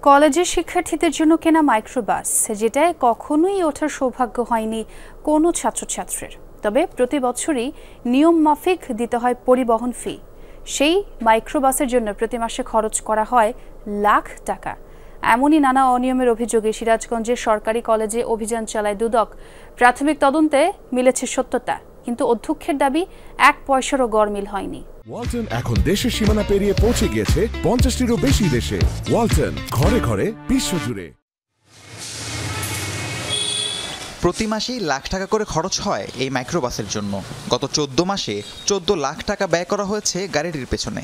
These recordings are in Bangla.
কলেজের শিক্ষার্থীদের জন্য কেনা মাইক্রোবাস, যেটায় কখনোই ওঠার সৌভাগ্য হয়নি কোনো ছাত্রছাত্রীর। তবে প্রতি বছরই নিয়ম মাফিক দিতে হয় পরিবহন ফি। সেই মাইক্রোবাসের জন্য প্রতি মাসে খরচ করা হয় লাখ টাকা। এমনই নানা অনিয়মের অভিযোগে সিরাজগঞ্জের সরকারি কলেজে অভিযান চালায় দুদক। প্রাথমিক তদন্তে মিলেছে সত্যতা, কিন্তু অধ্যক্ষের দাবি 1 পয়সারও গরমিল হয়নি। ওয়ালটন এখন দেশের সীমানা পেরিয়ে পৌঁছে গিয়েছে 50টিরও বেশি দেশে। ওয়ালটন, ঘরে ঘরে বিশ্বজুড়ে। প্রতি মাসেই লাখ টাকা করে খরচ হয় এই মাইক্রোবাসের জন্য। গত 14 মাসে 14 লাখ টাকা ব্যয় করা হয়েছে গাড়িটির পেছনে।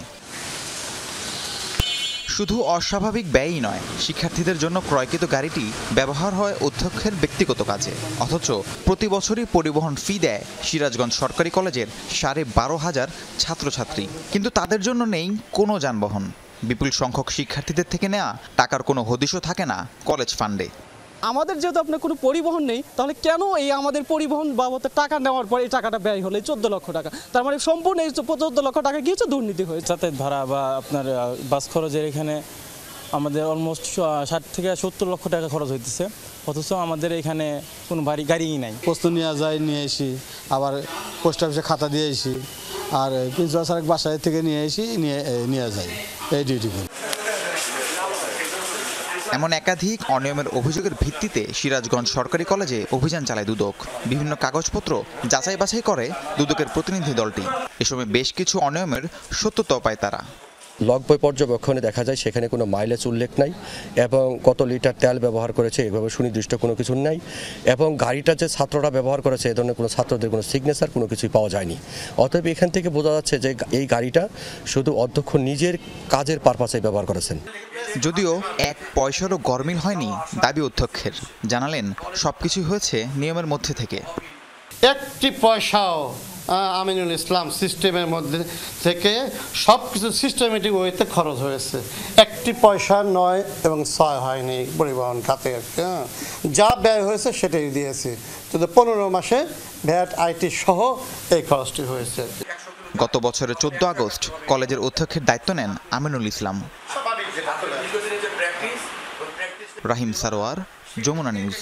শুধু অস্বাভাবিক ব্যয়ই নয়, শিক্ষার্থীদের জন্য ক্রয়কৃত গাড়িটি ব্যবহার হয় অধ্যক্ষের ব্যক্তিগত কাজে। অথচ প্রতি বছরই পরিবহন ফি দেয় সিরাজগঞ্জ সরকারি কলেজের 12,500 ছাত্রছাত্রী, কিন্তু তাদের জন্য নেই কোনো যানবাহন। বিপুল সংখ্যক শিক্ষার্থীদের থেকে নেওয়া টাকার কোনো হদিশও থাকে না কলেজ ফান্ডে। আমাদের যেহেতু আপনার কোনো পরিবহন নেই, তাহলে কেন এই আমাদের পরিবহন বাবদ টাকা নেওয়ার পর এই টাকাটা ব্যয় হলো 14 লক্ষ টাকা? তার মানে সম্পূর্ণ এই 14 লক্ষ টাকা গিয়েছে দুর্নীতি হয়েছে। যাতায়াত ভাড়া বা আপনার বাস খরচের এখানে আমাদের অলমোস্ট 60 থেকে 70 লক্ষ টাকা খরচ হইতেছে, অথচ আমাদের এখানে কোনো গাড়িই নাই। প্রস্তুত নিয়ে যাই, নিয়ে এসি, আবার পোস্ট অফিসে খাতা দিয়ে এসি, আর প্রিন্সিপাল স্যারের বাসায় থেকে নিয়ে এসি, নিয়ে যাই এই ডিউটি। এমন একাধিক অনিয়মের অভিযোগের ভিত্তিতে সিরাজগঞ্জ সরকারি কলেজে অভিযান চালায় দুদক। বিভিন্ন কাগজপত্র যাচাই বাছাই করে দুদকের প্রতিনিধি দলটি। এ সময় বেশ কিছু অনিয়মের সত্যতাও পায় তারা। লগ বই পর্যবেক্ষণে দেখা যায় সেখানে কোনো মাইলেজ উল্লেখ নাই, এবং কত লিটার তেল ব্যবহার করেছে এভাবে সুনির্দিষ্ট কোনো কিছু নাই, এবং গাড়িটা যে ছাত্ররা ব্যবহার করেছে এ ধরনের কোনো ছাত্রদের কোনো সিগনেচার কোনো কিছুই পাওয়া যায়নি। অতএব এখান থেকে বোঝা যাচ্ছে যে এই গাড়িটা শুধু অধ্যক্ষ নিজের কাজের পারপাসে ব্যবহার করেছেন। যদিও 1 পয়সারও গরমিল হয়নি দাবি অধ্যক্ষের। জানালেন সবকিছুই হয়েছে নিয়মের মধ্যে থেকে। 1 পয়সাও আমিনুল ইসলাম সিস্টেমের মধ্যে থেকে সব কিছু সিস্টেমেটিক ওয়েতে খরচ হয়েছে। 1 পয়সা নয় এবং 6 হয়নি পরিবহন খাতে। যা ব্যয় হয়েছে সেটাই দিয়েছে। তো 15 মাসে ভ্যাট আইটি সহ এই খরচটি হয়েছে। গত বছরের 14 আগস্ট কলেজের অধ্যক্ষের দায়িত্ব নেন আমিনুল ইসলাম। রাহিম সারোয়ার, যমুনা নিউজ।